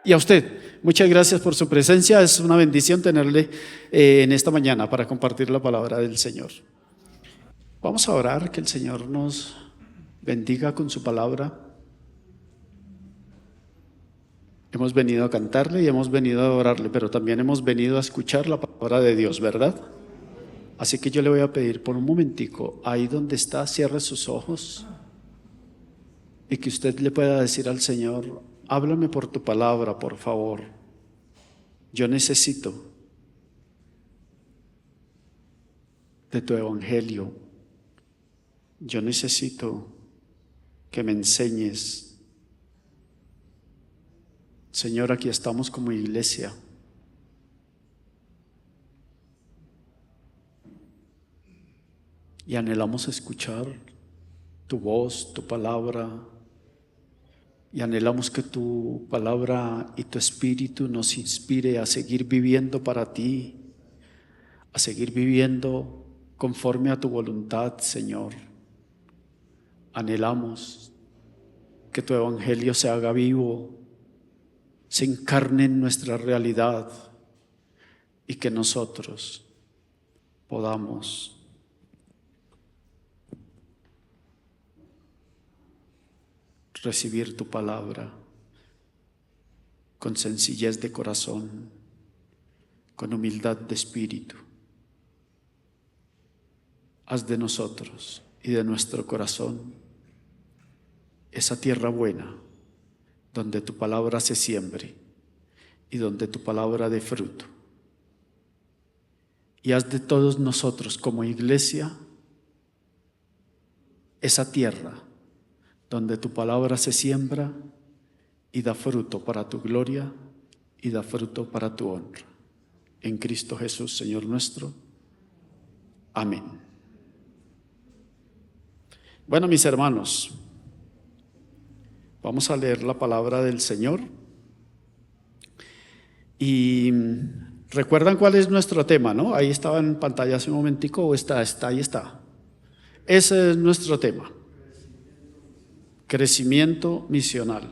Y a usted, muchas gracias por su presencia. Es una bendición tenerle en esta mañana para compartir la palabra del Señor. Vamos a orar, que el Señor nos bendiga con su palabra. Hemos venido a cantarle y hemos venido a adorarle, pero también hemos venido a escuchar la palabra de Dios, ¿verdad? Así que yo le voy a pedir por un momentico, ahí donde está, cierre sus ojos y que usted le pueda decir al Señor: háblame por tu palabra, por favor. Yo necesito de tu evangelio. Yo necesito que me enseñes. Señor, aquí estamos como iglesia. Y anhelamos escuchar tu voz, tu palabra. Y anhelamos que tu palabra y tu espíritu nos inspire a seguir viviendo para ti, a seguir viviendo conforme a tu voluntad, Señor. Anhelamos que tu evangelio se haga vivo, se encarne en nuestra realidad y que nosotros podamos recibir tu palabra con sencillez de corazón, con humildad de espíritu. Haz de nosotros y de nuestro corazón esa tierra buena donde tu palabra se siembre y donde tu palabra dé fruto. Y haz de todos nosotros como iglesia esa tierra donde tu palabra se siembra y da fruto para tu gloria y da fruto para tu honra. En Cristo Jesús, Señor nuestro. Amén. Bueno, mis hermanos, vamos a leer la palabra del Señor. Y recuerdan cuál es nuestro tema, ¿no? Ahí estaba en pantalla hace un momentico, o ahí está. Ese es nuestro tema. Crecimiento misional.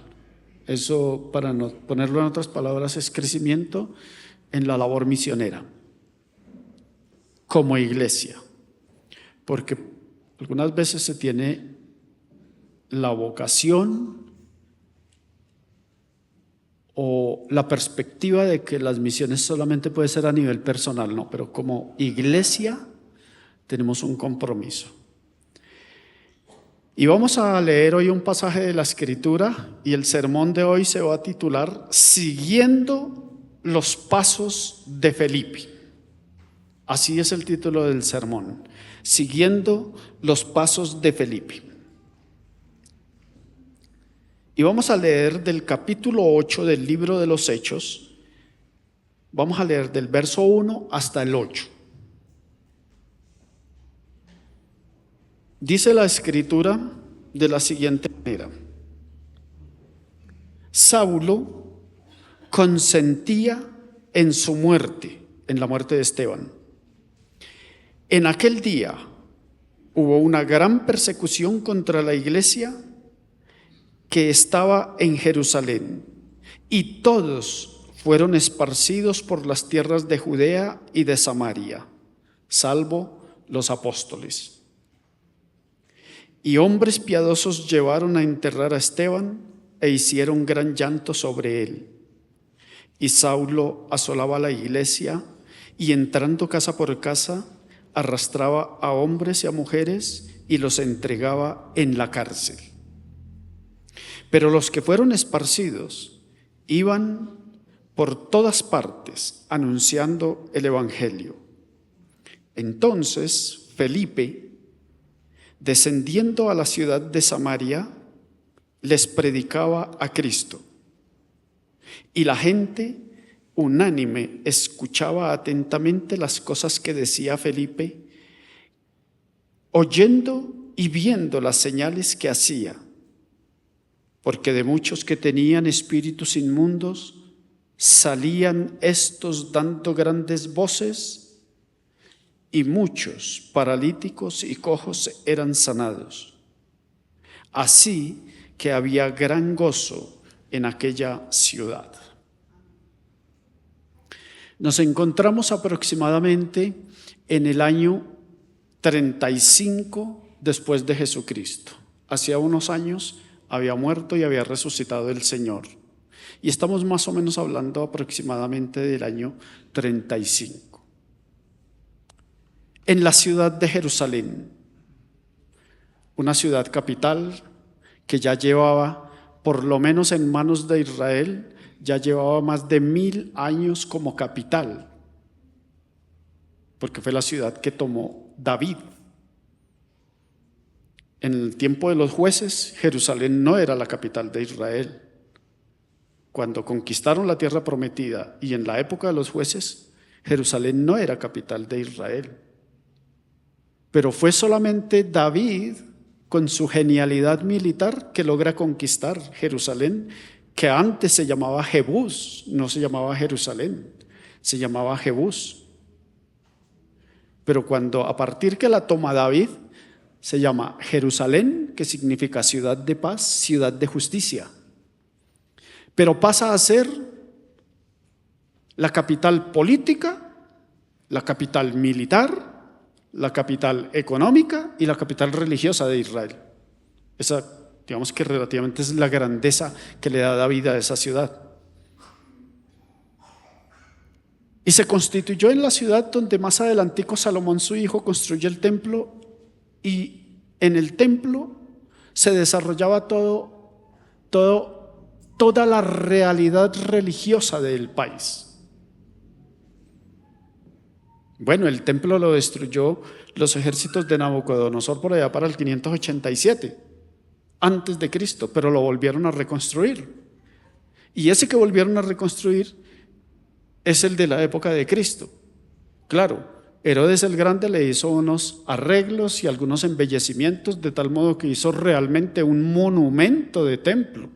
Eso, para no ponerlo en otras palabras, es crecimiento en la labor misionera como iglesia. Porque algunas veces se tiene la vocación o la perspectiva de que las misiones solamente puede ser a nivel personal. No, pero como iglesia tenemos un compromiso. Y vamos a leer hoy un pasaje de la Escritura y el sermón de hoy se va a titular Siguiendo los pasos de Felipe. Así es el título del sermón, Siguiendo los pasos de Felipe. Y vamos a leer del capítulo 8 del libro de los Hechos. Vamos a leer del verso 1 hasta el 8. Dice la Escritura de la siguiente manera: Saulo consentía en su muerte, en la muerte de Esteban. En aquel día hubo una gran persecución contra la iglesia que estaba en Jerusalén, y todos fueron esparcidos por las tierras de Judea y de Samaria, salvo los apóstoles. Y hombres piadosos llevaron a enterrar a Esteban e hicieron gran llanto sobre él. Y Saulo asolaba la iglesia y entrando casa por casa arrastraba a hombres y a mujeres y los entregaba en la cárcel. Pero los que fueron esparcidos iban por todas partes anunciando el evangelio. Entonces Felipe, descendiendo a la ciudad de Samaria, les predicaba a Cristo. Y la gente unánime escuchaba atentamente las cosas que decía Felipe, oyendo y viendo las señales que hacía, porque de muchos que tenían espíritus inmundos salían estos dando grandes voces, y muchos paralíticos y cojos eran sanados. Así que había gran gozo en aquella ciudad. Nos encontramos aproximadamente en el año 35 después de Jesucristo. Hacía unos años había muerto y había resucitado el Señor. Y estamos más o menos hablando aproximadamente del año 35. En la ciudad de Jerusalén, una ciudad capital que ya llevaba, por lo menos en manos de Israel, ya llevaba más de 1000 años como capital, porque fue la ciudad que tomó David. En el tiempo de los jueces, Jerusalén no era la capital de Israel. Cuando conquistaron la tierra prometida y en la época de los jueces, Jerusalén no era capital de Israel. Pero fue solamente David, con su genialidad militar, que logra conquistar Jerusalén, que antes se llamaba Jebús, no se llamaba Jerusalén, se llamaba Jebús. Pero cuando a partir que la toma David, se llama Jerusalén, que significa ciudad de paz, ciudad de justicia. Pero pasa a ser la capital política, la capital militar, la capital económica y la capital religiosa de Israel. Esa, digamos que relativamente es la grandeza que le da David a esa ciudad. Y se constituyó en la ciudad donde más adelantico Salomón, su hijo, construyó el templo, y en el templo se desarrollaba toda la realidad religiosa del país. Bueno, el templo lo destruyó los ejércitos de Nabucodonosor por allá para el 587 antes de Cristo, pero lo volvieron a reconstruir. Y ese que volvieron a reconstruir es el de la época de Cristo. Claro, Herodes el Grande le hizo unos arreglos y algunos embellecimientos, de tal modo que hizo realmente un monumento de templo.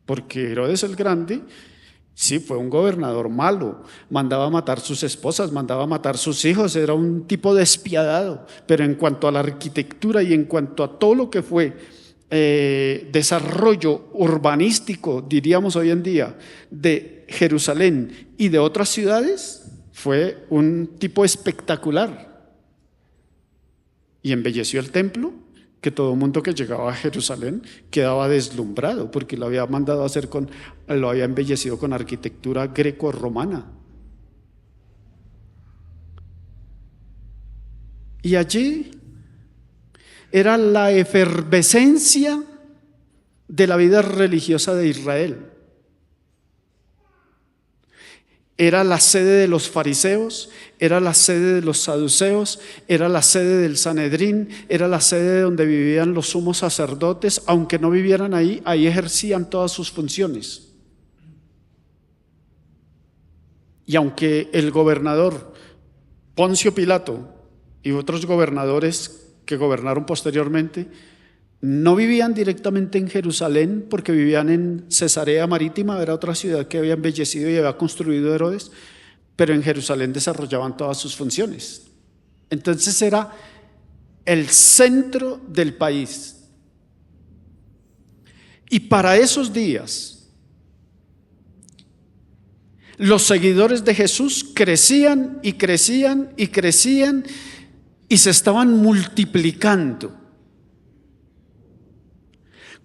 Porque Herodes el Grande, sí, fue un gobernador malo, mandaba matar sus esposas, mandaba matar sus hijos, era un tipo despiadado. Pero en cuanto a la arquitectura y en cuanto a todo lo que fue desarrollo urbanístico, diríamos hoy en día, de Jerusalén y de otras ciudades, fue un tipo espectacular. Y embelleció el templo, que todo el mundo que llegaba a Jerusalén quedaba deslumbrado, porque lo había mandado a hacer lo había embellecido con arquitectura greco-romana. Y allí era la efervescencia de la vida religiosa de Israel. Era la sede de los fariseos, era la sede de los saduceos, era la sede del Sanedrín, era la sede donde vivían los sumos sacerdotes. Aunque no vivieran ahí, ahí ejercían todas sus funciones. Y aunque el gobernador Poncio Pilato y otros gobernadores que gobernaron posteriormente no vivían directamente en Jerusalén, porque vivían en Cesarea Marítima, era otra ciudad que había embellecido y había construido Herodes, pero en Jerusalén desarrollaban todas sus funciones. Entonces era el centro del país. Y para esos días, los seguidores de Jesús crecían y crecían y crecían y se estaban multiplicando.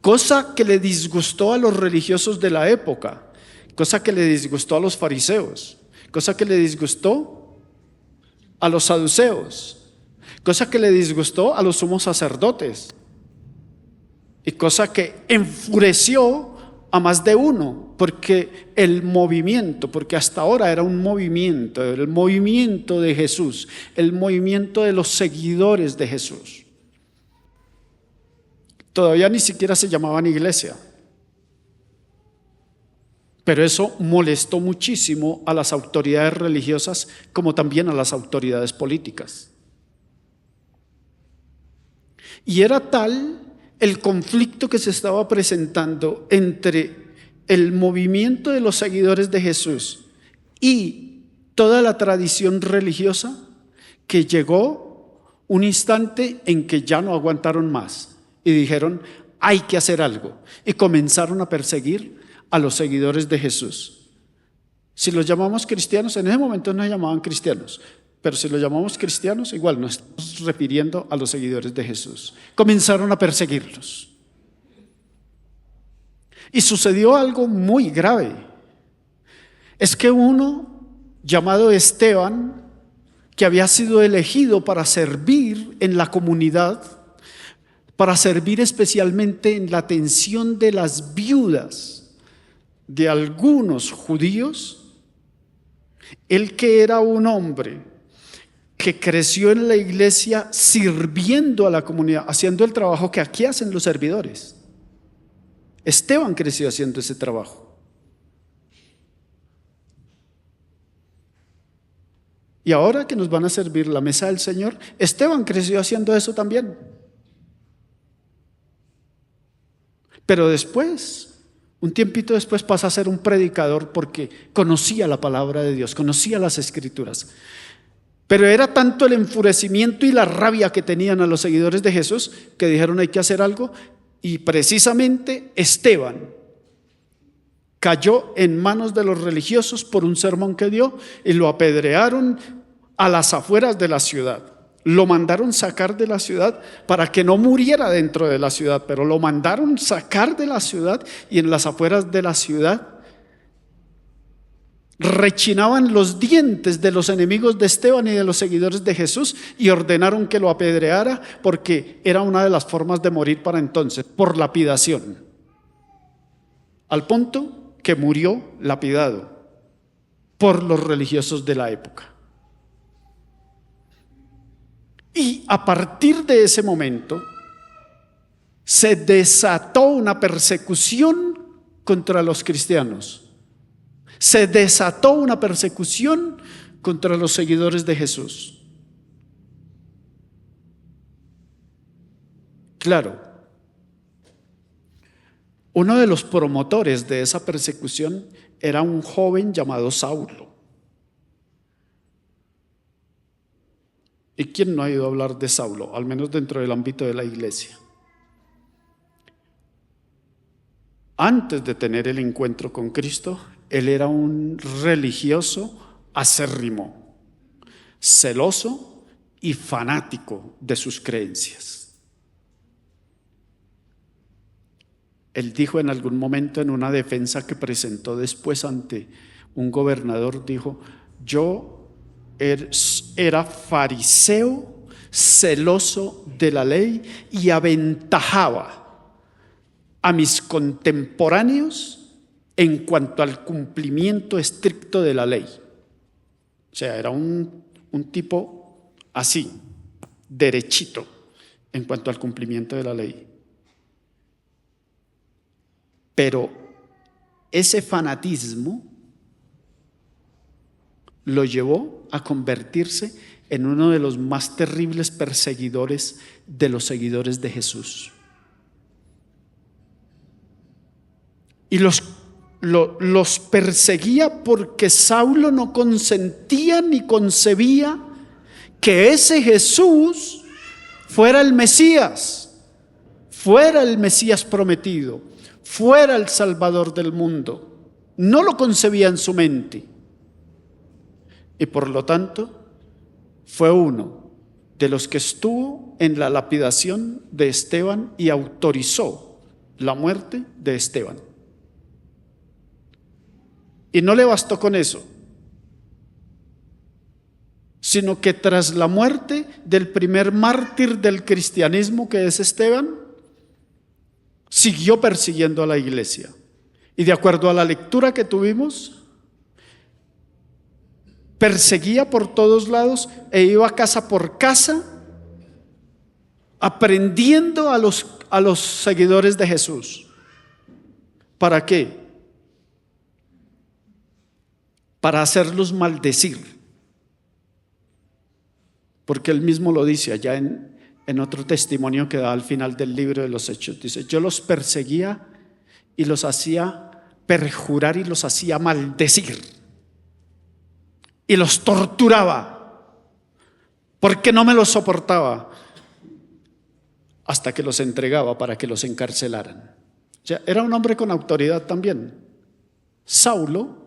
Cosa que le disgustó a los religiosos de la época, cosa que le disgustó a los fariseos, cosa que le disgustó a los saduceos, cosa que le disgustó a los sumos sacerdotes, y cosa que enfureció a más de uno, porque el movimiento, porque hasta ahora era un movimiento, el movimiento de Jesús, el movimiento de los seguidores de Jesús. Todavía ni siquiera se llamaban iglesia. Pero eso molestó muchísimo a las autoridades religiosas, como también a las autoridades políticas. Y era tal el conflicto que se estaba presentando entre el movimiento de los seguidores de Jesús y toda la tradición religiosa, que llegó un instante en que ya no aguantaron más. Y dijeron, hay que hacer algo. Y comenzaron a perseguir a los seguidores de Jesús. Si los llamamos cristianos, en ese momento no se llamaban cristianos, pero si los llamamos cristianos, igual nos estamos refiriendo a los seguidores de Jesús. Comenzaron a perseguirlos. Y sucedió algo muy grave. Es que uno llamado Esteban, que había sido elegido para servir en la comunidad, para servir especialmente en la atención de las viudas de algunos judíos, él que era un hombre que creció en la iglesia sirviendo a la comunidad, haciendo el trabajo que aquí hacen los servidores. Esteban creció haciendo ese trabajo. Y ahora que nos van a servir la mesa del Señor, Esteban creció haciendo eso también. Pero después, un tiempito después, pasa a ser un predicador porque conocía la palabra de Dios, conocía las Escrituras. Pero era tanto el enfurecimiento y la rabia que tenían a los seguidores de Jesús que dijeron hay que hacer algo. Y precisamente Esteban cayó en manos de los religiosos por un sermón que dio y lo apedrearon a las afueras de la ciudad. Lo mandaron sacar de la ciudad para que no muriera dentro de la ciudad, pero lo mandaron sacar de la ciudad, y en las afueras de la ciudad rechinaban los dientes de los enemigos de Esteban y de los seguidores de Jesús y ordenaron que lo apedreara porque era una de las formas de morir para entonces, por lapidación, al punto que murió lapidado por los religiosos de la época. Y a partir de ese momento se desató una persecución contra los cristianos. Se desató una persecución contra los seguidores de Jesús. Claro, uno de los promotores de esa persecución era un joven llamado Saulo. ¿Y quién no ha oído hablar de Saulo, al menos dentro del ámbito de la iglesia? Antes de tener el encuentro con Cristo, él era un religioso acérrimo, celoso y fanático de sus creencias. Él dijo en algún momento, en una defensa que presentó después ante un gobernador, dijo: yo era fariseo, celoso de la ley y aventajaba a mis contemporáneos en cuanto al cumplimiento estricto de la ley. O sea, era un tipo así, derechito en cuanto al cumplimiento de la ley. Pero ese fanatismo lo llevó a convertirse en uno de los más terribles perseguidores de los seguidores de Jesús. Y los perseguía porque Saulo no consentía ni concebía que ese Jesús fuera el Mesías prometido, fuera el Salvador del mundo. No lo concebía en su mente. Y por lo tanto, fue uno de los que estuvo en la lapidación de Esteban y autorizó la muerte de Esteban. Y no le bastó con eso, sino que tras la muerte del primer mártir del cristianismo, que es Esteban, siguió persiguiendo a la iglesia. Y de acuerdo a la lectura que tuvimos, perseguía por todos lados e iba casa por casa aprendiendo a los seguidores de Jesús. ¿Para qué? Para hacerlos maldecir. Porque él mismo lo dice allá en otro testimonio que da al final del libro de los Hechos. Dice: yo los perseguía y los hacía perjurar y los hacía maldecir. Y los torturaba porque no me los soportaba, hasta que los entregaba para que los encarcelaran. O sea, era un hombre con autoridad también. Saulo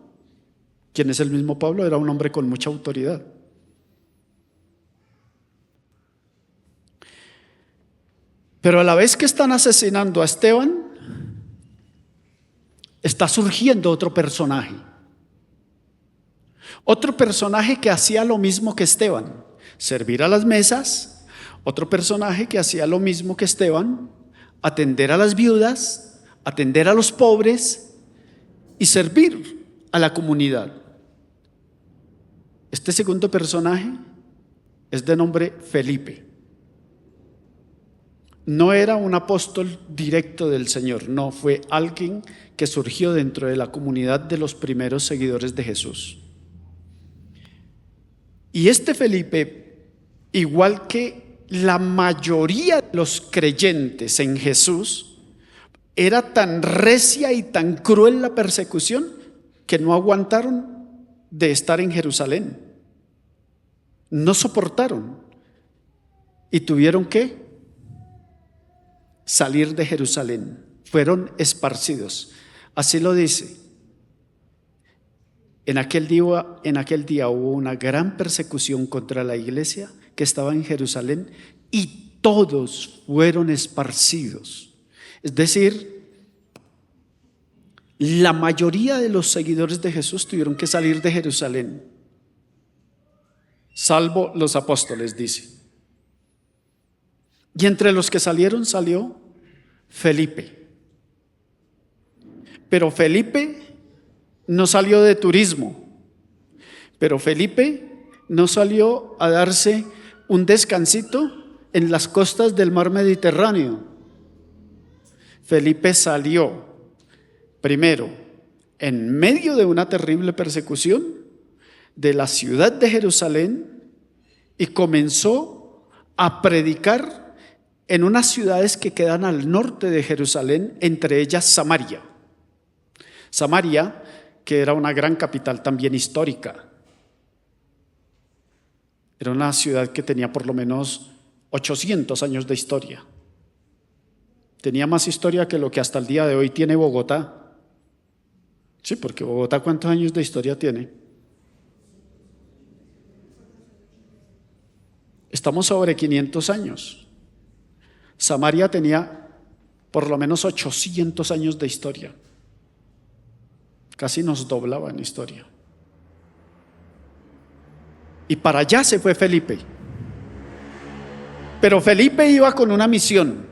quien es el mismo Pablo, era un hombre con mucha autoridad. Pero a la vez que están asesinando a Esteban, está surgiendo otro personaje. Otro personaje que hacía lo mismo que Esteban, servir a las mesas. Otro personaje que hacía lo mismo que Esteban, atender a las viudas, atender a los pobres y servir a la comunidad. Este segundo personaje es de nombre Felipe. No era un apóstol directo del Señor, no, fue alguien que surgió dentro de la comunidad de los primeros seguidores de Jesús. Y este Felipe, igual que la mayoría de los creyentes en Jesús, era tan recia y tan cruel la persecución que no aguantaron de estar en Jerusalén. No soportaron y tuvieron que salir de Jerusalén. Fueron esparcidos. Así lo dice. En aquel día hubo una gran persecución contra la iglesia que estaba en Jerusalén y todos fueron esparcidos. Es decir, la mayoría de los seguidores de Jesús tuvieron que salir de Jerusalén, salvo los apóstoles, dice. Y entre los que salieron salió Felipe. Pero Felipe no salió de turismo. Pero Felipe no salió a darse un descansito en las costas del mar Mediterráneo. Felipe salió primero en medio de una terrible persecución de la ciudad de Jerusalén y comenzó a predicar en unas ciudades que quedan al norte de Jerusalén, entre ellas Samaria. Samaria, que era una gran capital también histórica. Era una ciudad que tenía por lo menos 800 años de historia. Tenía más historia que lo que hasta el día de hoy tiene Bogotá. Sí, porque Bogotá, ¿cuántos años de historia tiene? Estamos sobre 500 años. Samaria tenía por lo menos 800 años de historia. Casi nos doblaba en historia. Y para allá se fue Felipe. Pero Felipe iba con una misión.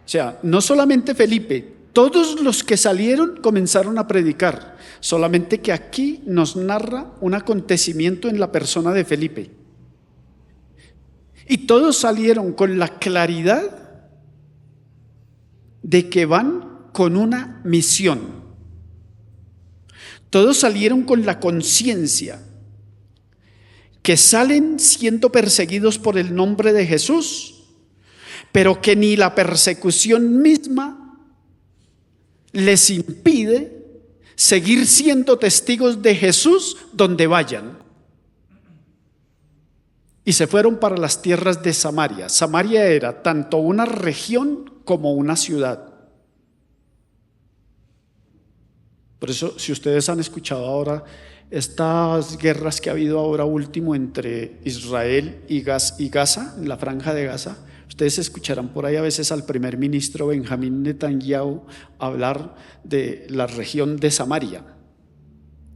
O sea, no solamente Felipe, todos los que salieron comenzaron a predicar. Solamente que aquí nos narra un acontecimiento en la persona de Felipe. Y todos salieron con la claridad de que van con una misión. Todos salieron con la conciencia que salen siendo perseguidos por el nombre de Jesús, pero que ni la persecución misma les impide seguir siendo testigos de Jesús donde vayan. Y se fueron para las tierras de Samaria. Samaria era tanto una región como una ciudad. Por eso, si ustedes han escuchado ahora estas guerras que ha habido ahora último entre Israel y Gaza, en la franja de Gaza, ustedes escucharán por ahí a veces al primer ministro Benjamín Netanyahu hablar de la región de Samaria,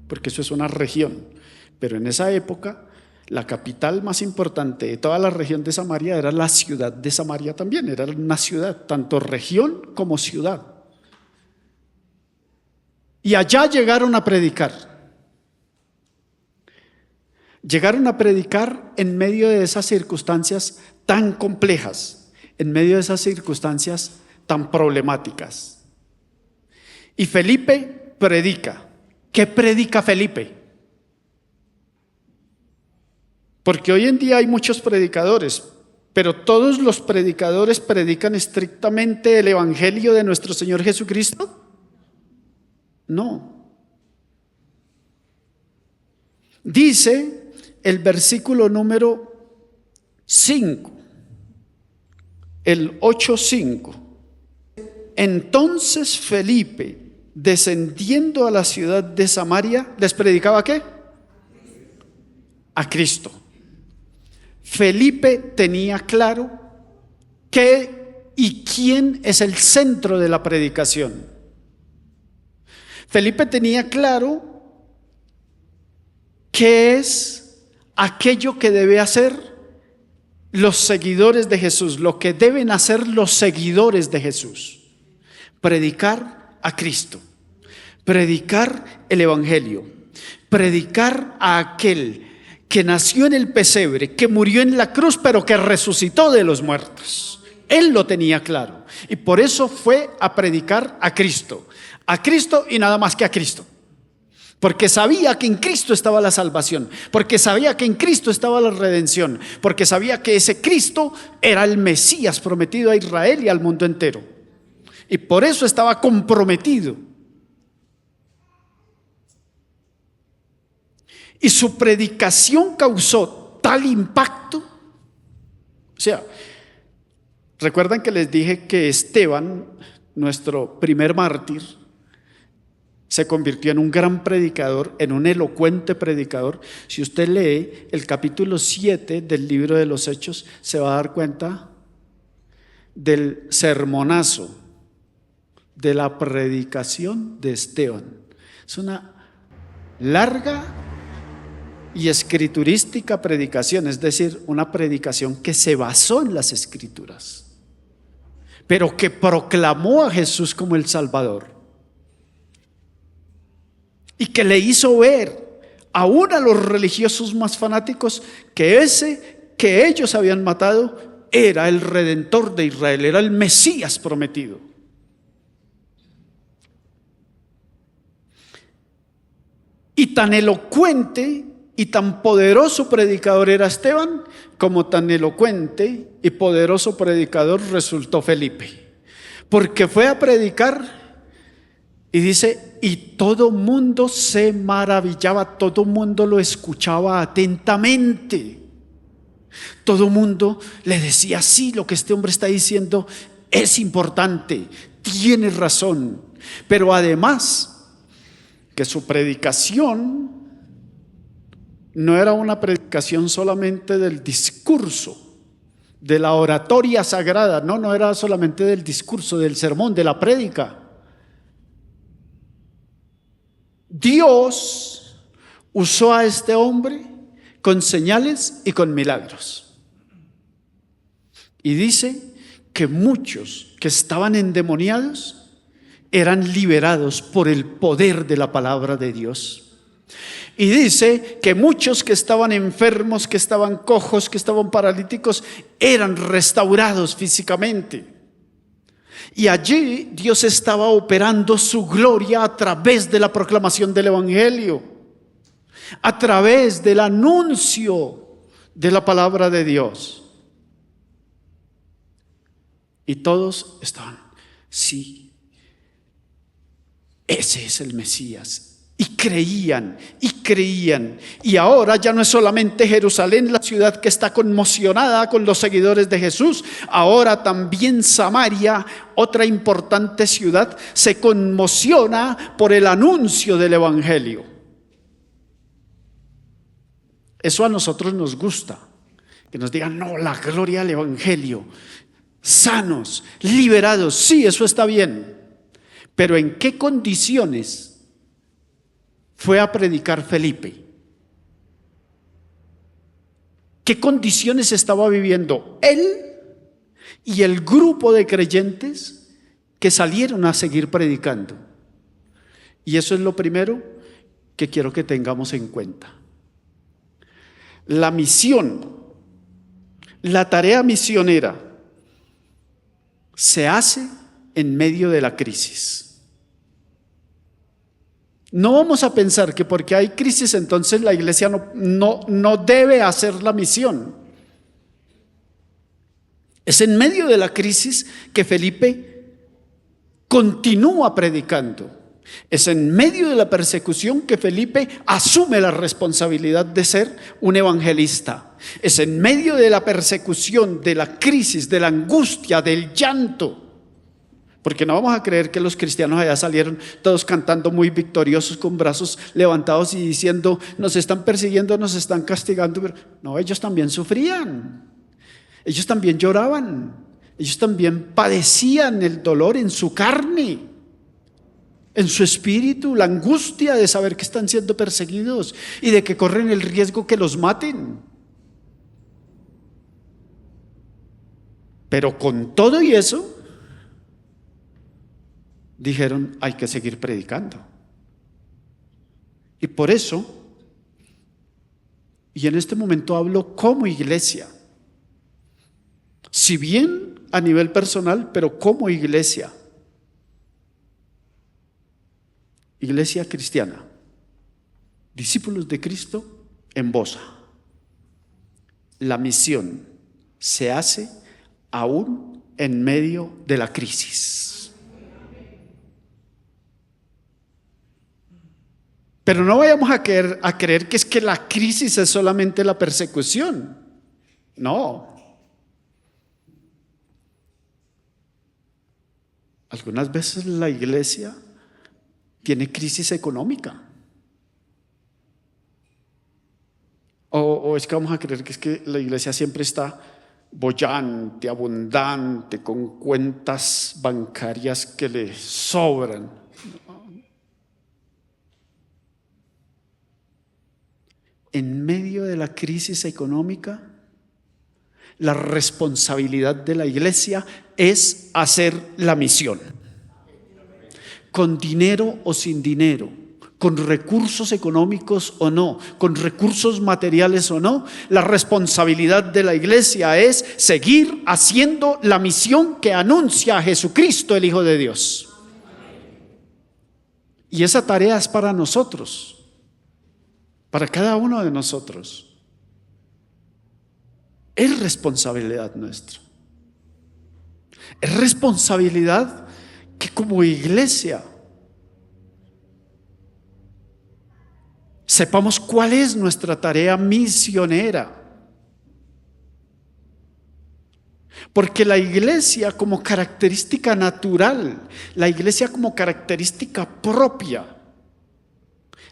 porque eso es una región. Pero en esa época, la capital más importante de toda la región de Samaria era la ciudad de Samaria también, era una ciudad, tanto región como ciudad. Y allá llegaron a predicar. Llegaron a predicar en medio de esas circunstancias tan complejas, en medio de esas circunstancias tan problemáticas. Y Felipe predica. ¿Qué predica Felipe? Porque hoy en día hay muchos predicadores, pero ¿todos los predicadores predican estrictamente el evangelio de nuestro Señor Jesucristo? No. Dice el versículo número 5, el 8:5. Entonces Felipe, descendiendo a la ciudad de Samaria, ¿les predicaba qué? A Cristo. Felipe tenía claro qué y quién es el centro de la predicación. Felipe tenía claro qué es aquello que debe hacer los seguidores de Jesús, lo que deben hacer los seguidores de Jesús: predicar a Cristo, predicar el Evangelio, predicar a aquel que nació en el pesebre, que murió en la cruz, pero que resucitó de los muertos. Él lo tenía claro, y por eso fue a predicar a Cristo y nada más que a Cristo. Porque sabía que en Cristo estaba la salvación, porque sabía que en Cristo estaba la redención, porque sabía que ese Cristo era el Mesías prometido a Israel y al mundo entero. Y por eso estaba comprometido. Y su predicación causó tal impacto. O sea, recuerdan que les dije que Esteban, nuestro primer mártir, se convirtió en un gran predicador, en un elocuente predicador. Si usted lee el capítulo 7 del libro de los Hechos, se va a dar cuenta del sermonazo, de la predicación de Esteban. Es una larga y escriturística predicación, es decir, una predicación que se basó en las escrituras, pero que proclamó a Jesús como el Salvador. Y que le hizo ver aún a los religiosos más fanáticos que ese que ellos habían matado era el Redentor de Israel, era el Mesías prometido. Y tan elocuente y tan poderoso predicador era Esteban, como tan elocuente y poderoso predicador resultó Felipe. Porque fue a predicar. Y dice, y todo mundo se maravillaba, todo mundo lo escuchaba atentamente. Todo mundo le decía, sí, lo que este hombre está diciendo es importante, tiene razón. Pero además, que su predicación no era una predicación solamente del discurso, de la oratoria sagrada, no era solamente del discurso, del sermón, de la prédica. Dios usó a este hombre con señales y con milagros. Y dice que muchos que estaban endemoniados eran liberados por el poder de la palabra de Dios. Y dice que muchos que estaban enfermos, que estaban cojos, que estaban paralíticos, eran restaurados físicamente. Y allí Dios estaba operando su gloria a través de la proclamación del Evangelio, a través del anuncio de la palabra de Dios. Y todos estaban, sí, ese es el Mesías. Y creían. Y ahora ya no es solamente Jerusalén, la ciudad que está conmocionada con los seguidores de Jesús. Ahora también Samaria, otra importante ciudad, se conmociona por el anuncio del Evangelio. Eso a nosotros nos gusta. Que nos digan, no, la gloria al Evangelio. Sanos, liberados, sí, eso está bien. Pero ¿en qué condiciones fue a predicar Felipe? ¿Qué condiciones estaba viviendo él y el grupo de creyentes que salieron a seguir predicando? Y eso es lo primero que quiero que tengamos en cuenta. La misión, la tarea misionera se hace en medio de la crisis. No vamos a pensar que porque hay crisis entonces la iglesia no debe hacer la misión. Es en medio de la crisis que Felipe continúa predicando. Es en medio de la persecución que Felipe asume la responsabilidad de ser un evangelista. Es en medio de la persecución, de la crisis, de la angustia, del llanto, Porque no vamos a creer que los cristianos allá salieron todos cantando muy victoriosos con brazos levantados y diciendo: nos están persiguiendo, nos están castigando. Pero no, ellos también sufrían, ellos también lloraban, ellos también padecían el dolor en su carne, en su espíritu, la angustia de saber que están siendo perseguidos y de que corren el riesgo que los maten. Pero con todo y eso, dijeron: hay que seguir predicando. Y por eso, y en este momento hablo como iglesia, si bien a nivel personal, pero como iglesia, iglesia cristiana, discípulos de Cristo en Bosa, la misión se hace aún en medio de la crisis. Pero no vayamos a creer que es que la crisis es solamente la persecución. No. Algunas veces la iglesia tiene crisis económica. O es que vamos a creer que es que la iglesia siempre está boyante, abundante, con cuentas bancarias que le sobran. En medio de la crisis económica, la responsabilidad de la iglesia es hacer la misión. Con dinero o sin dinero, con recursos económicos o no, con recursos materiales o no, la responsabilidad de la iglesia es seguir haciendo la misión que anuncia a Jesucristo, el Hijo de Dios. Y esa tarea es para nosotros, para cada uno de nosotros. Es responsabilidad nuestra. Es responsabilidad que como iglesia sepamos cuál es nuestra tarea misionera. Porque la iglesia como característica natural, la iglesia como característica propia,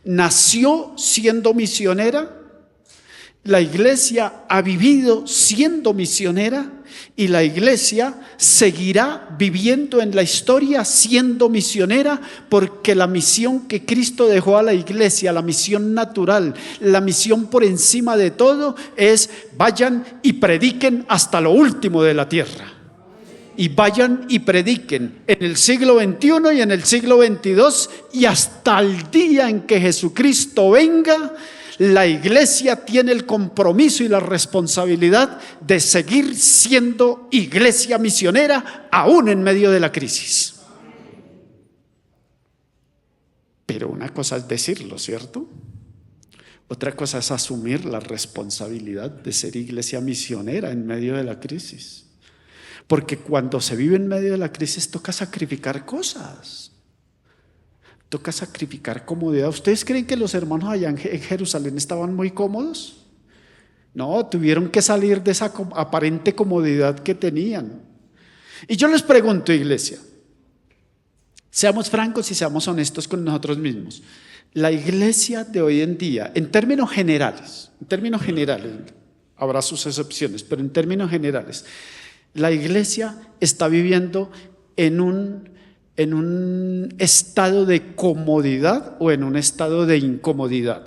nació siendo misionera, la iglesia ha vivido siendo misionera y la iglesia seguirá viviendo en la historia siendo misionera, porque la misión que Cristo dejó a la iglesia, la misión natural, la misión por encima de todo es: vayan y prediquen hasta lo último de la tierra. Y vayan y prediquen en el siglo XXI y en el siglo XXII y hasta el día en que Jesucristo venga. La iglesia tiene el compromiso y la responsabilidad de seguir siendo iglesia misionera aún en medio de la crisis. Pero una cosa es decirlo, ¿cierto? Otra cosa es asumir la responsabilidad de ser iglesia misionera en medio de la crisis. Porque cuando se vive en medio de la crisis toca sacrificar cosas. Toca sacrificar comodidad. ¿Ustedes creen que los hermanos allá en Jerusalén estaban muy cómodos? No, tuvieron que salir de esa aparente comodidad que tenían. Y yo les pregunto, iglesia, seamos francos y seamos honestos con nosotros mismos. La iglesia de hoy en día, en términos generales, habrá sus excepciones, pero en términos generales, la iglesia está viviendo en un estado de comodidad o en un estado de incomodidad.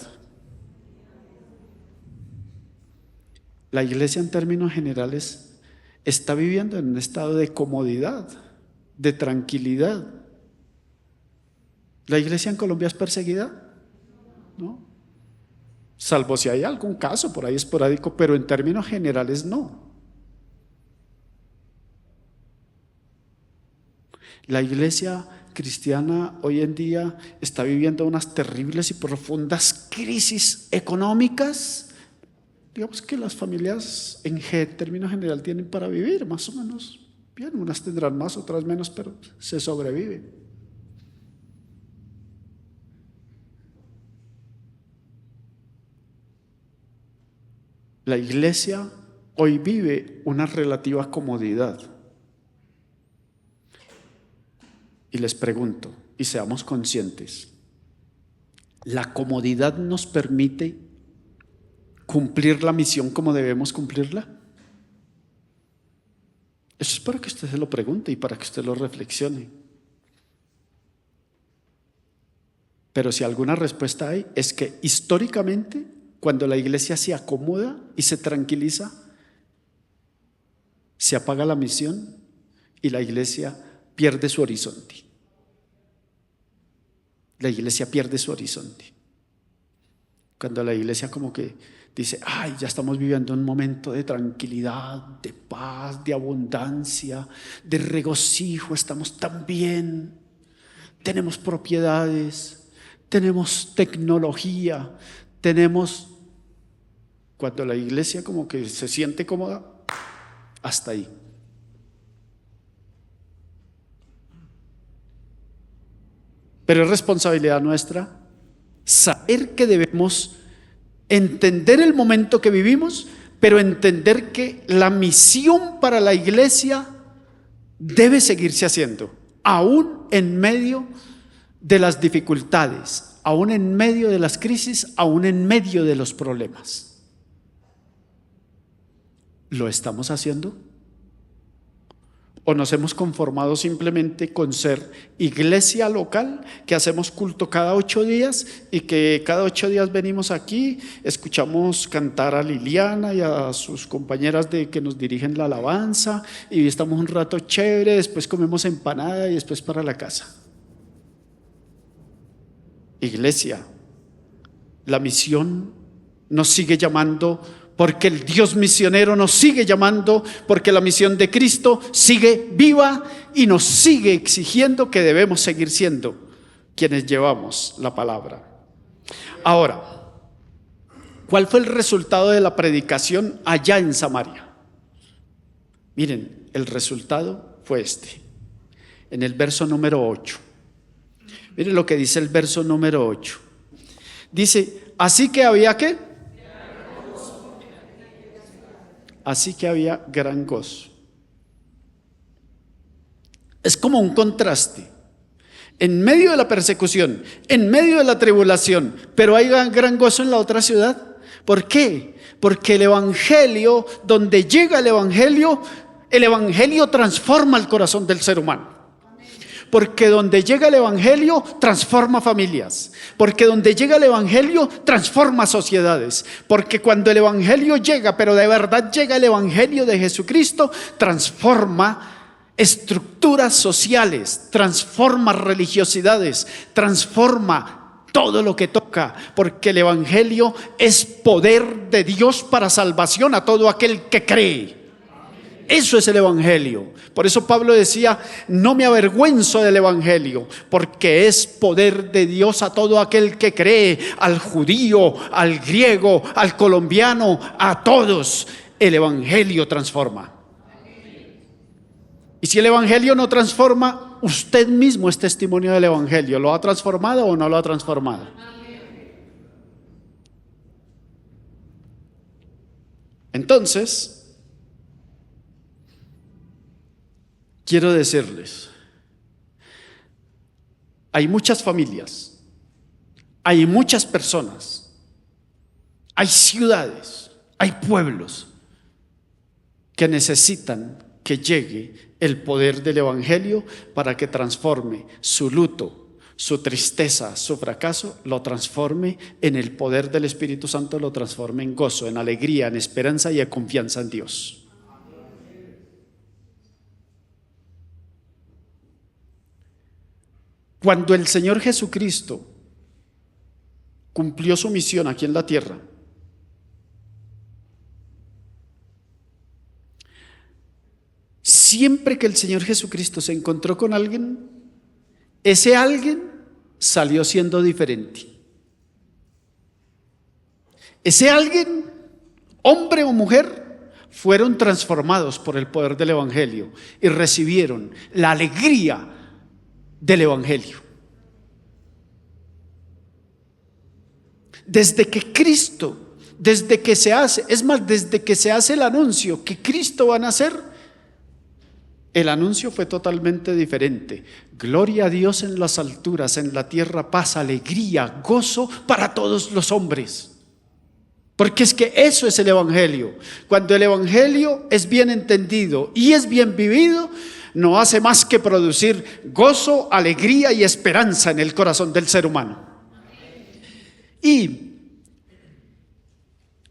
La iglesia en términos generales está viviendo en un estado de comodidad, de tranquilidad. ¿La iglesia en Colombia es perseguida? No. Salvo si hay algún caso por ahí esporádico, pero en términos generales no. La iglesia cristiana hoy en día está viviendo unas terribles y profundas crisis económicas. Digamos que las familias en términos general tienen para vivir más o menos bien. Unas tendrán más, otras menos, pero se sobrevive. La iglesia hoy vive una relativa comodidad. Y les pregunto, y seamos conscientes, ¿la comodidad nos permite cumplir la misión como debemos cumplirla? Eso es para que usted se lo pregunte y para que usted lo reflexione. Pero si alguna respuesta hay, es que históricamente, cuando la iglesia se acomoda y se tranquiliza, se apaga la misión y la iglesia pierde su horizonte. La iglesia pierde su horizonte. Cuando la iglesia como que dice, ay, ya estamos viviendo un momento de tranquilidad, de paz, de abundancia, de regocijo, estamos tan bien, tenemos propiedades, tenemos tecnología, tenemos... Cuando la iglesia como que se siente cómoda, hasta ahí. Pero es responsabilidad nuestra saber que debemos entender el momento que vivimos, pero entender que la misión para la iglesia debe seguirse haciendo, aún en medio de las dificultades, aún en medio de las crisis, aún en medio de los problemas. ¿Lo estamos haciendo? ¿O nos hemos conformado simplemente con ser iglesia local, que hacemos culto cada 8 días y que cada 8 días venimos aquí, escuchamos cantar a Liliana y a sus compañeras que nos dirigen la alabanza y estamos un rato chévere, después comemos empanada y después para la casa? Iglesia, la misión nos sigue llamando, porque el Dios misionero nos sigue llamando, porque la misión de Cristo sigue viva y nos sigue exigiendo que debemos seguir siendo quienes llevamos la palabra. Ahora, ¿cuál fue el resultado de la predicación allá en Samaria? Miren, el resultado fue este, en el verso número 8. Miren lo que dice el verso número 8. Dice, así que había ¿qué? Así que había gran gozo. Es como un contraste. En medio de la persecución, en medio de la tribulación, pero hay gran gozo en la otra ciudad. ¿Por qué? Porque el evangelio, donde llega el evangelio transforma el corazón del ser humano. Porque donde llega el evangelio transforma familias, porque donde llega el evangelio transforma sociedades, porque cuando el evangelio llega, pero de verdad llega el evangelio de Jesucristo, transforma estructuras sociales, transforma religiosidades, transforma todo lo que toca, porque el evangelio es poder de Dios para salvación a todo aquel que cree. Eso es el evangelio. Por eso Pablo decía, no me avergüenzo del evangelio, porque es poder de Dios a todo aquel que cree, al judío, al griego, al colombiano, a todos. El evangelio transforma. Y si el evangelio no transforma, usted mismo es testimonio del evangelio. ¿Lo ha transformado o no lo ha transformado? Entonces, quiero decirles, hay muchas familias, hay muchas personas, hay ciudades, hay pueblos que necesitan que llegue el poder del evangelio para que transforme su luto, su tristeza, su fracaso, lo transforme en el poder del Espíritu Santo, lo transforme en gozo, en alegría, en esperanza y en confianza en Dios. Cuando el Señor Jesucristo cumplió su misión aquí en la tierra, siempre que el Señor Jesucristo se encontró con alguien, ese alguien salió siendo diferente. Ese alguien, hombre o mujer, fueron transformados por el poder del evangelio y recibieron la alegría del evangelio. Desde que Cristo, desde que se hace el anuncio que Cristo va a nacer, El anuncio fue totalmente diferente. Gloria a Dios en las alturas, en la tierra paz, alegría, gozo para todos los hombres. Porque es que eso es el Evangelio. Cuando el Evangelio es bien entendido y es bien vivido, no hace más que producir gozo, alegría y esperanza en el corazón del ser humano. Y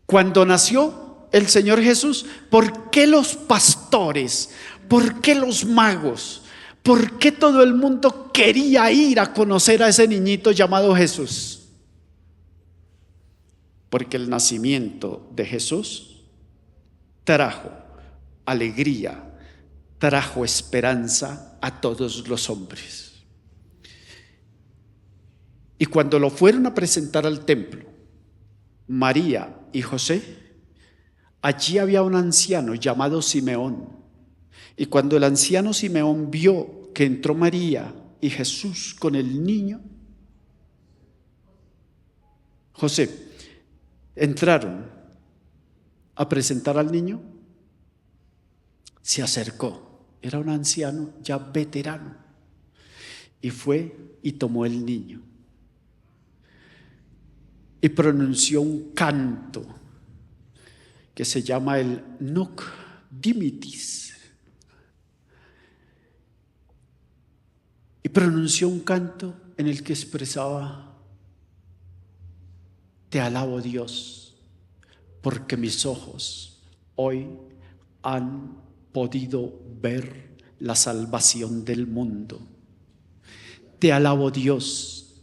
cuando nació el Señor Jesús, ¿por qué los pastores? ¿Por qué los magos? ¿Por qué todo el mundo quería ir a conocer a ese niñito llamado Jesús? Porque el nacimiento de Jesús trajo alegría, trajo esperanza a todos los hombres. Y cuando lo fueron a presentar al templo, María y José, allí había un anciano llamado Simeón. Y cuando el anciano Simeón vio que entró María y Jesús con el niño, José, entraron a presentar al niño, se acercó, era un anciano ya veterano, y fue y tomó el niño y pronunció un canto que se llama el Nunc Dimittis, y pronunció un canto en el que expresaba: te alabo, Dios, porque mis ojos hoy han podido ver la salvación del mundo. Te alabo, Dios,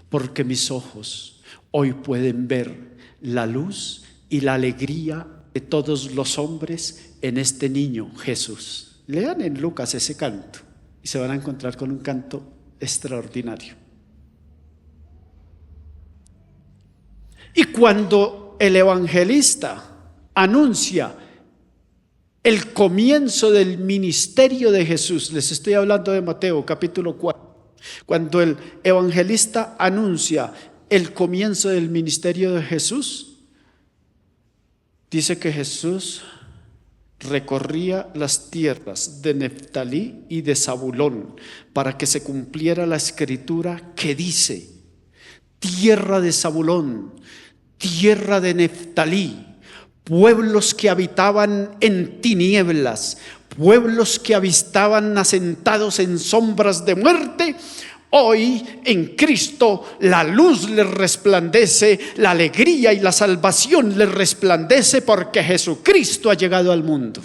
porque mis ojos hoy pueden ver la luz y la alegría de todos los hombres en este niño Jesús. Lean en Lucas ese canto y se van a encontrar con un canto extraordinario. Y cuando el evangelista anuncia el comienzo del ministerio de Jesús, les estoy hablando de Mateo capítulo 4, cuando el evangelista anuncia el comienzo del ministerio de Jesús, dice que Jesús recorría las tierras de Neftalí y de Zabulón para que se cumpliera la escritura que dice: tierra de Zabulón, tierra de Neftalí, pueblos que habitaban en tinieblas, pueblos que habitaban asentados en sombras de muerte, hoy en Cristo la luz les resplandece, la alegría y la salvación les resplandece, porque Jesucristo ha llegado al mundo.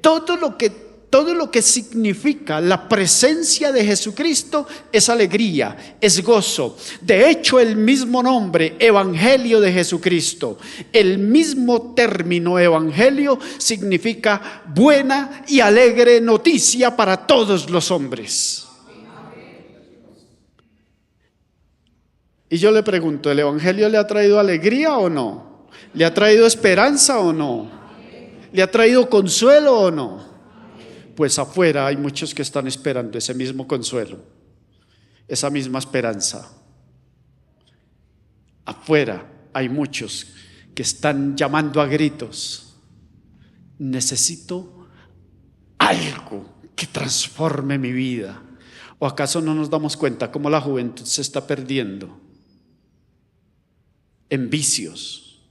Todo lo que significa la presencia de Jesucristo es alegría, es gozo. De hecho, el mismo nombre, Evangelio de Jesucristo, el mismo término evangelio significa buena y alegre noticia para todos los hombres. Y yo le pregunto, ¿el evangelio le ha traído alegría o no? ¿Le ha traído esperanza o no? ¿Le ha traído consuelo o no? Pues afuera hay muchos que están esperando ese mismo consuelo, esa misma esperanza. Afuera hay muchos que están llamando a gritos: necesito algo que transforme mi vida. ¿O acaso no nos damos cuenta cómo la juventud se está perdiendo en vicios,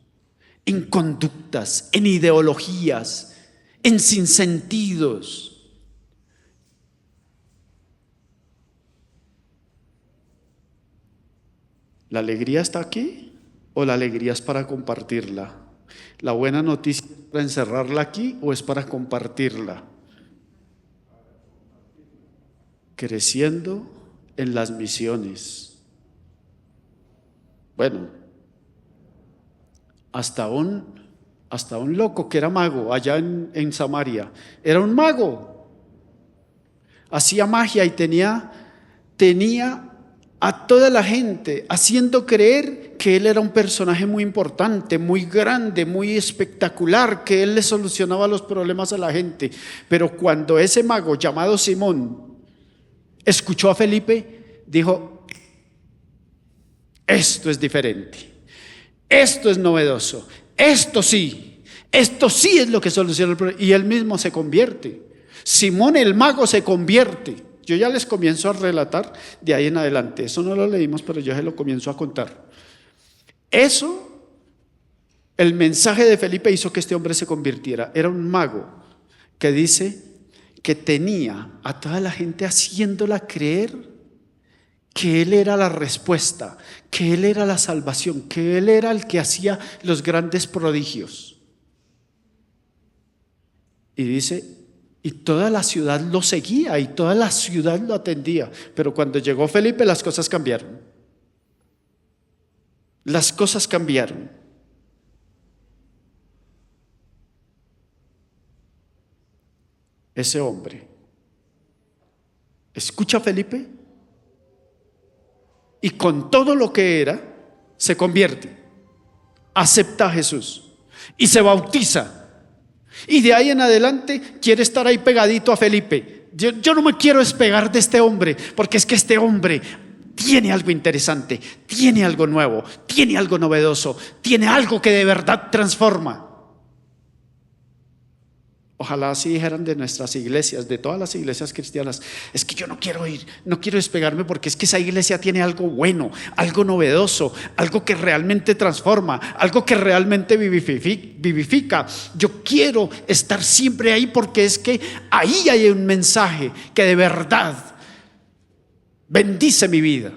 en conductas, en ideologías, en sinsentidos? ¿La alegría está aquí o la alegría es para compartirla? ¿La buena noticia es para encerrarla aquí o es para compartirla? Creciendo en las misiones. Bueno, hasta un loco que era mago allá en Samaria, era un mago, hacía magia y tenía a toda la gente haciendo creer que él era un personaje muy importante, muy grande, muy espectacular, que él le solucionaba los problemas a la gente. Pero cuando ese mago llamado Simón escuchó a Felipe, dijo: esto es diferente, esto es novedoso, esto sí es lo que soluciona el problema. Y él mismo se convierte. Simón el mago se convierte. Yo ya les comienzo a relatar de ahí en adelante. Eso no lo leímos, pero yo se lo comienzo a contar. Eso, el mensaje de Felipe hizo que este hombre se convirtiera. Era un mago que dice que tenía a toda la gente haciéndola creer que él era la respuesta, que él era la salvación, que él era el que hacía los grandes prodigios. Y dice, y toda la ciudad lo seguía y toda la ciudad lo atendía. Pero cuando llegó Felipe, las cosas cambiaron. Las cosas cambiaron. Ese hombre escucha a Felipe y con todo lo que era se convierte, acepta a Jesús y se bautiza. Y de ahí en adelante quiere estar ahí pegadito a Felipe. Yo no me quiero despegar de este hombre, porque es que este hombre tiene algo interesante, tiene algo nuevo, tiene algo novedoso, tiene algo que de verdad transforma. Ojalá así dijeran de nuestras iglesias, de todas las iglesias cristianas. Es que yo no quiero ir, no quiero despegarme, porque es que esa iglesia tiene algo bueno, algo novedoso, algo que realmente transforma, algo que realmente vivifica. Yo quiero estar siempre ahí, porque es que ahí hay un mensaje que de verdad bendice mi vida.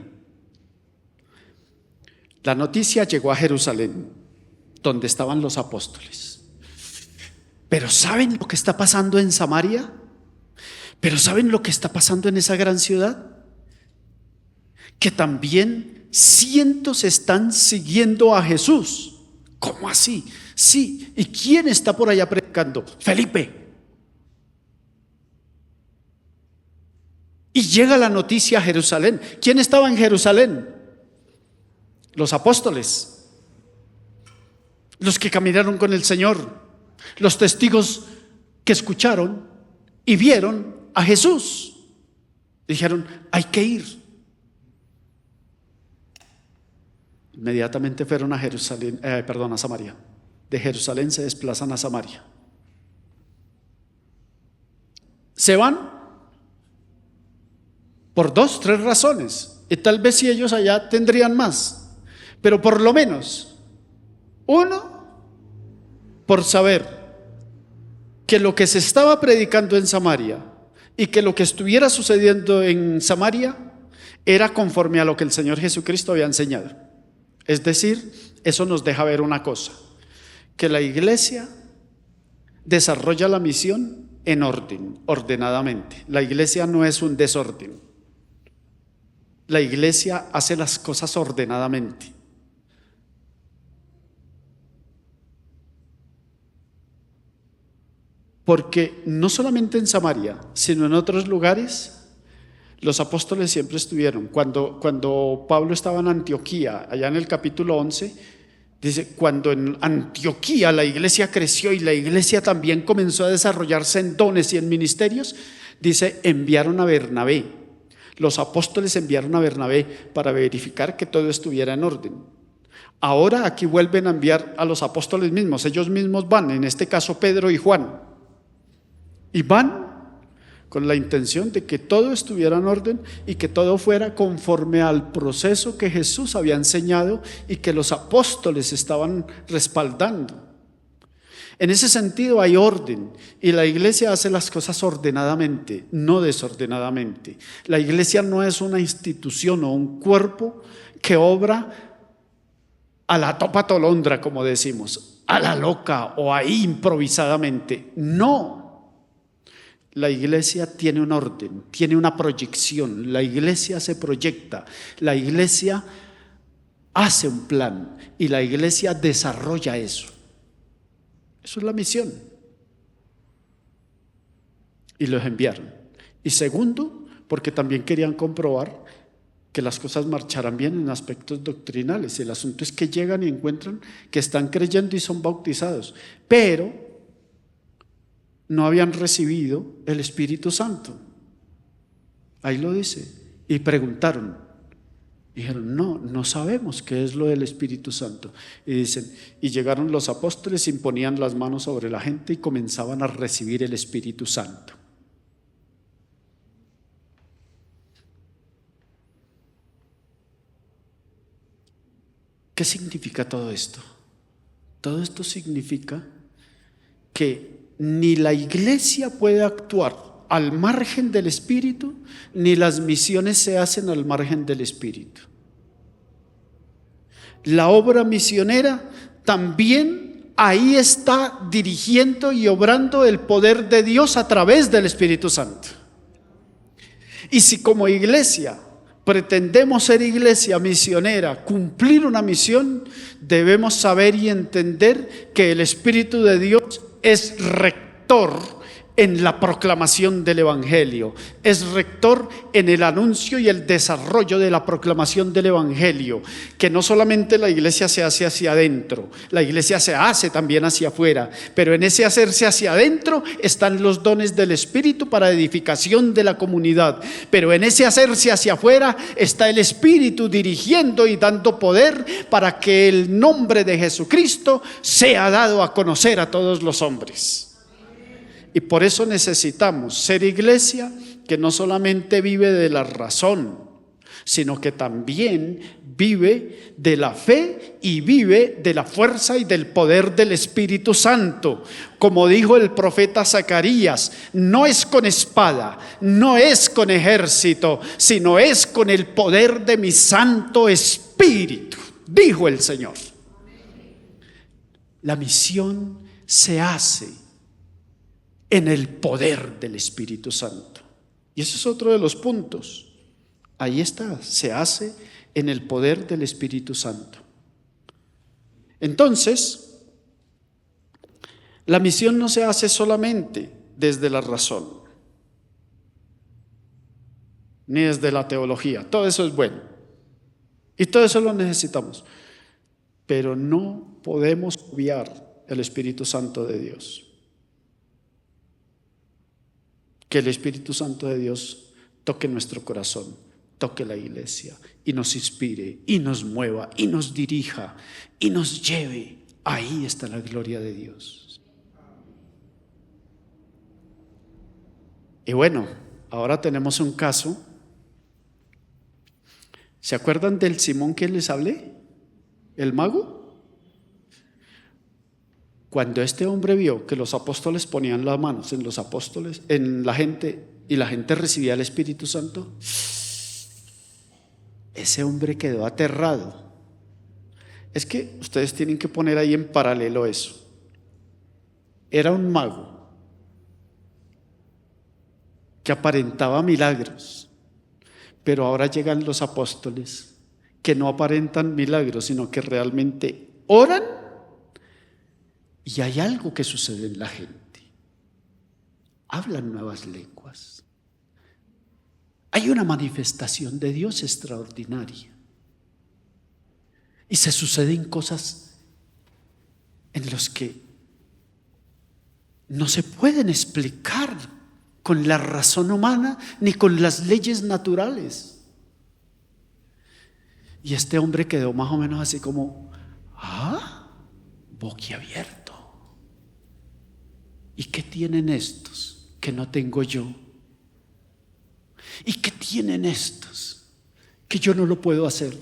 La noticia llegó a Jerusalén, donde estaban los apóstoles. Pero ¿saben lo que está pasando en Samaria? ¿Pero saben lo que está pasando en esa gran ciudad? Que también cientos están siguiendo a Jesús. ¿Cómo así? Sí. ¿Y quién está por allá predicando? Felipe. Y llega la noticia a Jerusalén. ¿Quién estaba en Jerusalén? Los apóstoles, los que caminaron con el Señor, los testigos que escucharon y vieron a Jesús. Dijeron, hay que ir. Inmediatamente fueron a Jerusalén, a Samaria. De Jerusalén se desplazan a Samaria. Se van por 2, 3 razones. Y tal vez si ellos allá tendrían más, pero por lo menos uno, por saber que lo que se estaba predicando en Samaria y que lo que estuviera sucediendo en Samaria era conforme a lo que el Señor Jesucristo había enseñado. Es decir, eso nos deja ver una cosa, que la iglesia desarrolla la misión en orden, ordenadamente. La iglesia no es un desorden. La iglesia hace las cosas ordenadamente. Porque no solamente en Samaria, sino en otros lugares, los apóstoles siempre estuvieron. Cuando Pablo estaba en Antioquía, allá en el capítulo 11, dice, cuando en Antioquía la iglesia creció y la iglesia también comenzó a desarrollarse en dones y en ministerios, dice, enviaron a Bernabé. Los apóstoles enviaron a Bernabé para verificar que todo estuviera en orden. Ahora aquí vuelven a enviar a los apóstoles mismos. Ellos mismos van, en este caso Pedro y Juan. Y van con la intención de que todo estuviera en orden y que todo fuera conforme al proceso que Jesús había enseñado y que los apóstoles estaban respaldando. En ese sentido hay orden, y la iglesia hace las cosas ordenadamente, no desordenadamente. La iglesia no es una institución o un cuerpo que obra a la topa tolondra, como decimos, a la loca o ahí improvisadamente. No. La iglesia tiene un orden, tiene una proyección. La iglesia se proyecta, la iglesia hace un plan y la iglesia desarrolla eso. Eso es la misión. Y los enviaron. Y segundo, porque también querían comprobar que las cosas marcharan bien en aspectos doctrinales. El asunto es que llegan y encuentran que están creyendo y son bautizados, pero no habían recibido el Espíritu Santo. Ahí lo dice. Y preguntaron. Dijeron, no sabemos qué es lo del Espíritu Santo. Y dicen, y llegaron los apóstoles, imponían las manos sobre la gente y comenzaban a recibir el Espíritu Santo. ¿Qué significa todo esto? Todo esto significa que ni la iglesia puede actuar al margen del Espíritu, ni las misiones se hacen al margen del Espíritu. La obra misionera también ahí está dirigiendo y obrando el poder de Dios a través del Espíritu Santo. Y si como iglesia pretendemos ser iglesia misionera, cumplir una misión, debemos saber y entender que el Espíritu de Dios es rector en la proclamación del Evangelio, es rector en el anuncio y el desarrollo de la proclamación del Evangelio, que no solamente la iglesia se hace hacia adentro, la iglesia se hace también hacia afuera, pero en ese hacerse hacia adentro están los dones del Espíritu para edificación de la comunidad, pero en ese hacerse hacia afuera está el Espíritu dirigiendo y dando poder para que el nombre de Jesucristo sea dado a conocer a todos los hombres. Y por eso necesitamos ser iglesia que no solamente vive de la razón, sino que también vive de la fe y vive de la fuerza y del poder del Espíritu Santo. Como dijo el profeta Zacarías, no es con espada, no es con ejército, sino es con el poder de mi Santo Espíritu, dijo el Señor. La misión se hace en el poder del Espíritu Santo. Y ese es otro de los puntos. Ahí está, se hace en el poder del Espíritu Santo. Entonces, la misión no se hace solamente desde la razón, ni desde la teología. Todo eso es bueno. Y todo eso lo necesitamos. Pero no podemos obviar el Espíritu Santo de Dios. Que el Espíritu Santo de Dios toque nuestro corazón, toque la iglesia y nos inspire y nos mueva y nos dirija y nos lleve. Ahí está la gloria de Dios. Y bueno, ahora tenemos un caso. ¿Se acuerdan del Simón que les hablé? ¿El mago? Cuando este hombre vio que los apóstoles ponían las manos en los apóstoles, en la gente, y la gente recibía el Espíritu Santo, ese hombre quedó aterrado. Es que ustedes tienen que poner ahí en paralelo eso. Era un mago que aparentaba milagros, pero ahora llegan los apóstoles que no aparentan milagros, sino que realmente oran. Y hay algo que sucede en la gente. Hablan nuevas lenguas. Hay una manifestación de Dios extraordinaria. Y se suceden cosas en las que no se pueden explicar con la razón humana ni con las leyes naturales. Y este hombre quedó más o menos así como, boquiabierto. ¿Y qué tienen estos que no tengo yo? ¿Y qué tienen estos que yo no lo puedo hacer?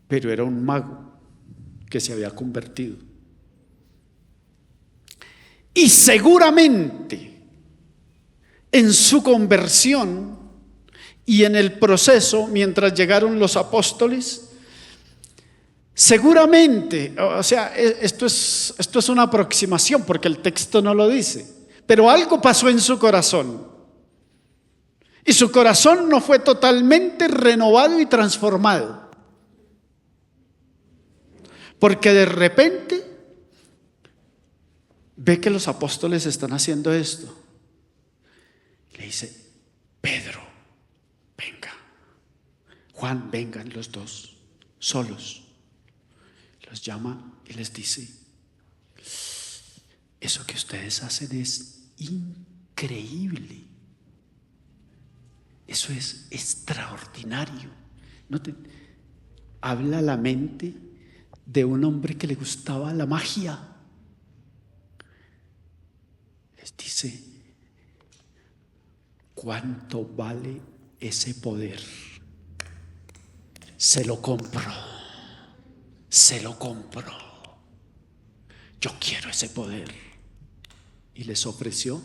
Pero era un mago que se había convertido. Y seguramente en su conversión y en el proceso, mientras llegaron los apóstoles, seguramente, o sea, esto es una aproximación porque el texto no lo dice, pero algo pasó en su corazón. Y su corazón no fue totalmente renovado y transformado. Porque de repente ve que los apóstoles están haciendo esto. Le dice, Pedro, venga. Juan, vengan los dos, solos. Los llama y les dice, eso que ustedes hacen es increíble. Eso es extraordinario. Habla la mente de un hombre que le gustaba la magia. Les dice, ¿cuánto vale ese poder? se lo compro, se lo compro. Yo quiero ese poder. Y les ofreció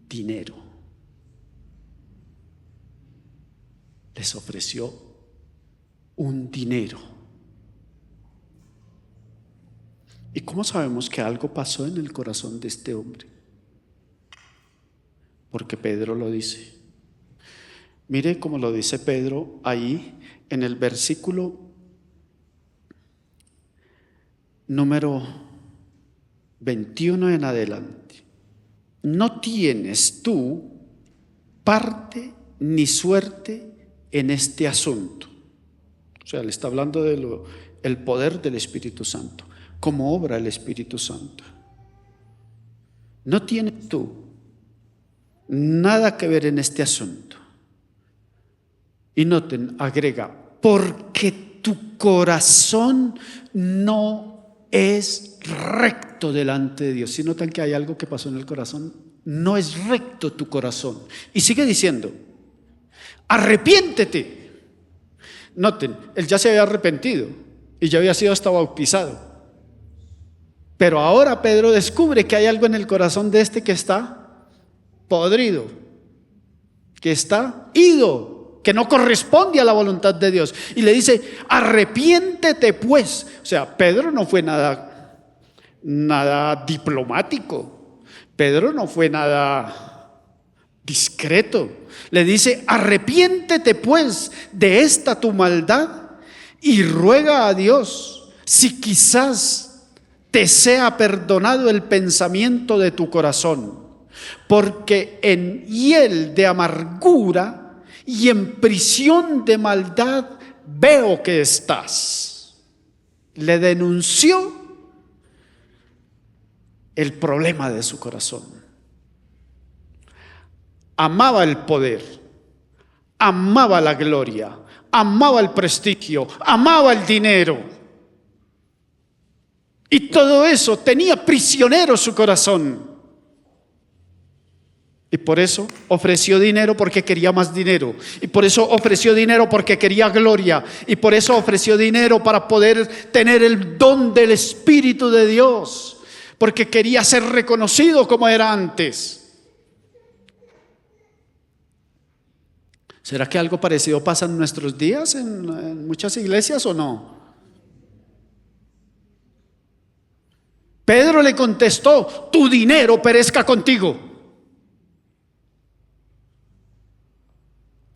dinero. Les ofreció un dinero. ¿Y cómo sabemos que algo pasó en el corazón de este hombre? Porque Pedro lo dice. Mire cómo lo dice Pedro ahí en el versículo número 21 en adelante. No tienes tú parte ni suerte en este asunto. O sea, le está hablando del poder del Espíritu Santo, cómo obra el Espíritu Santo. No tienes tú nada que ver en este asunto. Y noten, agrega, porque tu corazón no es recto delante de Dios. Si notan que hay algo que pasó en el corazón, no es recto tu corazón. Y sigue diciendo, arrepiéntete. Noten, él ya se había arrepentido y ya había sido hasta bautizado. Pero ahora Pedro descubre que hay algo en el corazón de este que está podrido, que está ido, que no corresponde a la voluntad de Dios. Y le dice, arrepiéntete pues. O sea, Pedro no fue nada diplomático. Pedro no fue nada discreto. Le dice, arrepiéntete pues de esta tu maldad y ruega a Dios si quizás te sea perdonado el pensamiento de tu corazón, porque en hiel de amargura y en prisión de maldad veo que estás. Le denunció el problema de su corazón. Amaba el poder, amaba la gloria, amaba el prestigio, amaba el dinero. Y todo eso tenía prisionero su corazón. Y por eso ofreció dinero porque quería más dinero. Y por eso ofreció dinero porque quería gloria. Y por eso ofreció dinero para poder tener el don del Espíritu de Dios. Porque quería ser reconocido como era antes. ¿Será que algo parecido pasa en nuestros días en muchas iglesias o no? Pedro le contestó, tu dinero perezca contigo.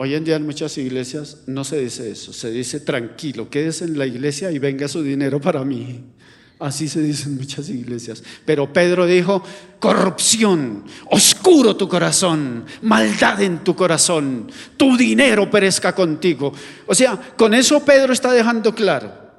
Hoy en día en muchas iglesias no se dice eso, se dice tranquilo, quédese en la iglesia y venga su dinero para mí. Así se dice en muchas iglesias. Pero Pedro dijo, corrupción, oscuro tu corazón, maldad en tu corazón, tu dinero perezca contigo. O sea, con eso Pedro está dejando claro.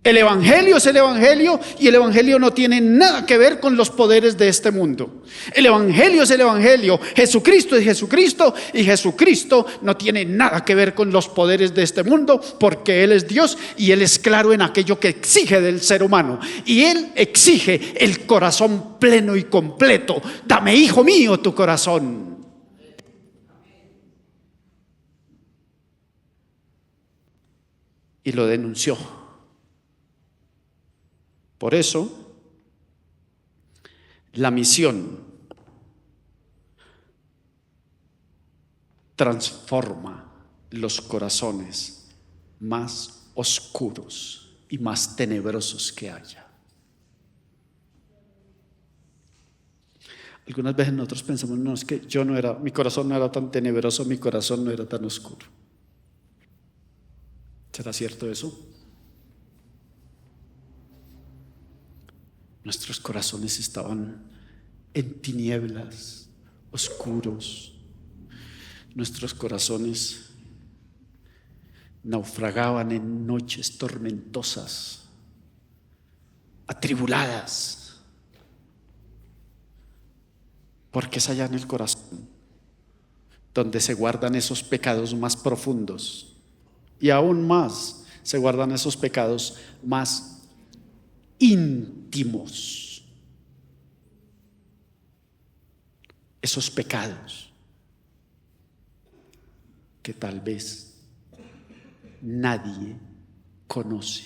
El evangelio es el evangelio y el evangelio no tiene nada que ver con los poderes de este mundo. El evangelio es el evangelio, Jesucristo es Jesucristo y Jesucristo no tiene nada que ver con los poderes de este mundo porque Él es Dios y Él es claro en aquello que exige del ser humano. Y Él exige el corazón pleno y completo. Dame, hijo mío, tu corazón. Y lo denunció. Por eso, la misión transforma los corazones más oscuros y más tenebrosos que haya. Algunas veces nosotros pensamos, no, es que mi corazón no era tan tenebroso, mi corazón no era tan oscuro. ¿Será cierto eso? Nuestros corazones estaban en tinieblas, oscuros. Nuestros corazones naufragaban en noches tormentosas, atribuladas. Porque es allá en el corazón donde se guardan esos pecados más profundos. Y aún más se guardan esos pecados más íntimos. Esos pecados que tal vez nadie conoce,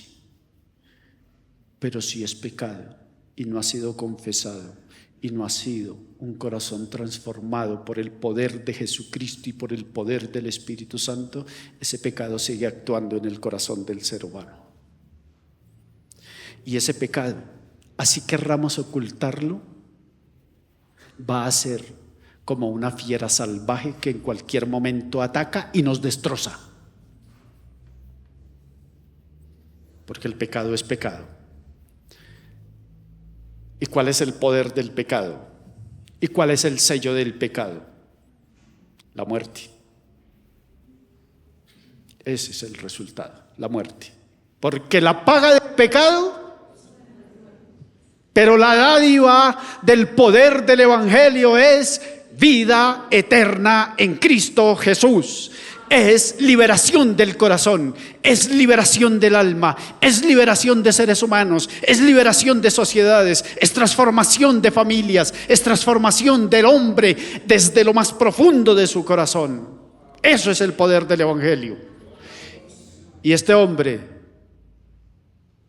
pero si es pecado y no ha sido confesado y no ha sido un corazón transformado por el poder de Jesucristo y por el poder del Espíritu Santo, ese pecado sigue actuando en el corazón del ser humano. Y ese pecado, así querramos ocultarlo, va a ser como una fiera salvaje que en cualquier momento ataca y nos destroza. Porque el pecado es pecado. ¿Y cuál es el poder del pecado? ¿Y cuál es el sello del pecado? La muerte. Ese es el resultado, la muerte. Porque la paga del pecado, pero la dádiva del poder del Evangelio es vida eterna en Cristo Jesús. Es liberación del corazón, es liberación del alma, es liberación de seres humanos, es liberación de sociedades, es transformación de familias, es transformación del hombre desde lo más profundo de su corazón. Eso es el poder del Evangelio. Y este hombre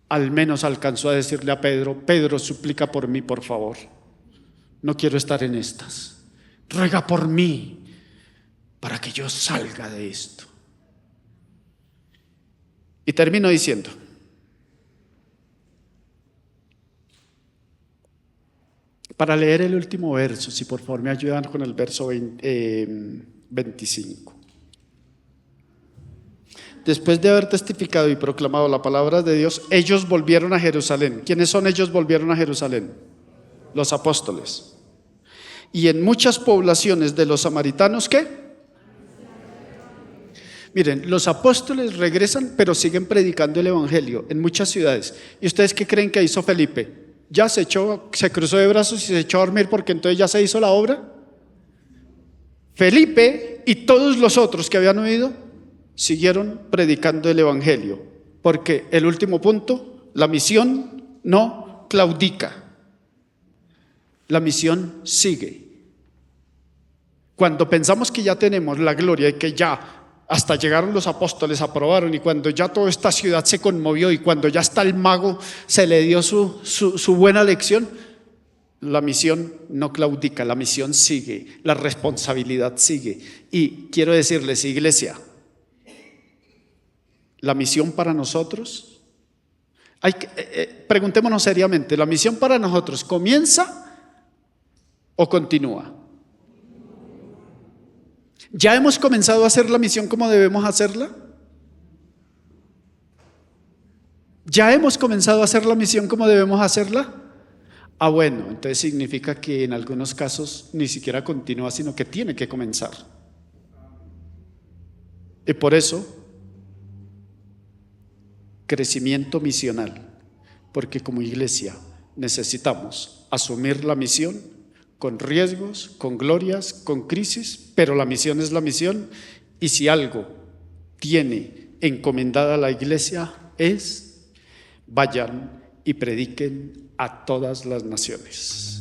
al menos alcanzó a decirle a Pedro: Pedro, suplica por mí, por favor. No quiero estar en estas. Ruega por mí para que yo salga de esto. Y termino diciendo: para leer el último verso, si por favor me ayudan con el verso 25. Después de haber testificado y proclamado la palabra de Dios, ellos volvieron a Jerusalén. ¿Quiénes son ellos? Volvieron a Jerusalén. Los apóstoles. Y en muchas poblaciones de los samaritanos, ¿qué? Miren, los apóstoles regresan, pero siguen predicando el evangelio en muchas ciudades. ¿Y ustedes qué creen que hizo Felipe? Ya se cruzó de brazos y se echó a dormir porque entonces ya se hizo la obra. Felipe y todos los otros que habían oído siguieron predicando el evangelio, porque el último punto, la misión no claudica, la misión sigue. Cuando pensamos que ya tenemos la gloria y que ya hasta llegaron los apóstoles, aprobaron, y cuando ya toda esta ciudad se conmovió y cuando ya hasta el mago se le dio su buena lección, la misión no claudica, la misión sigue, la responsabilidad sigue. Y quiero decirles, iglesia, la misión para nosotros, preguntémonos seriamente, ¿la misión para nosotros comienza o continúa? ¿Ya hemos comenzado a hacer la misión como debemos hacerla? ¿Ya hemos comenzado a hacer la misión como debemos hacerla? Ah, bueno, entonces significa que en algunos casos ni siquiera continúa, sino que tiene que comenzar. Y por eso, crecimiento misional, porque como iglesia necesitamos asumir la misión con riesgos, con glorias, con crisis, pero la misión es la misión. Y si algo tiene encomendada la iglesia es: vayan y prediquen a todas las naciones.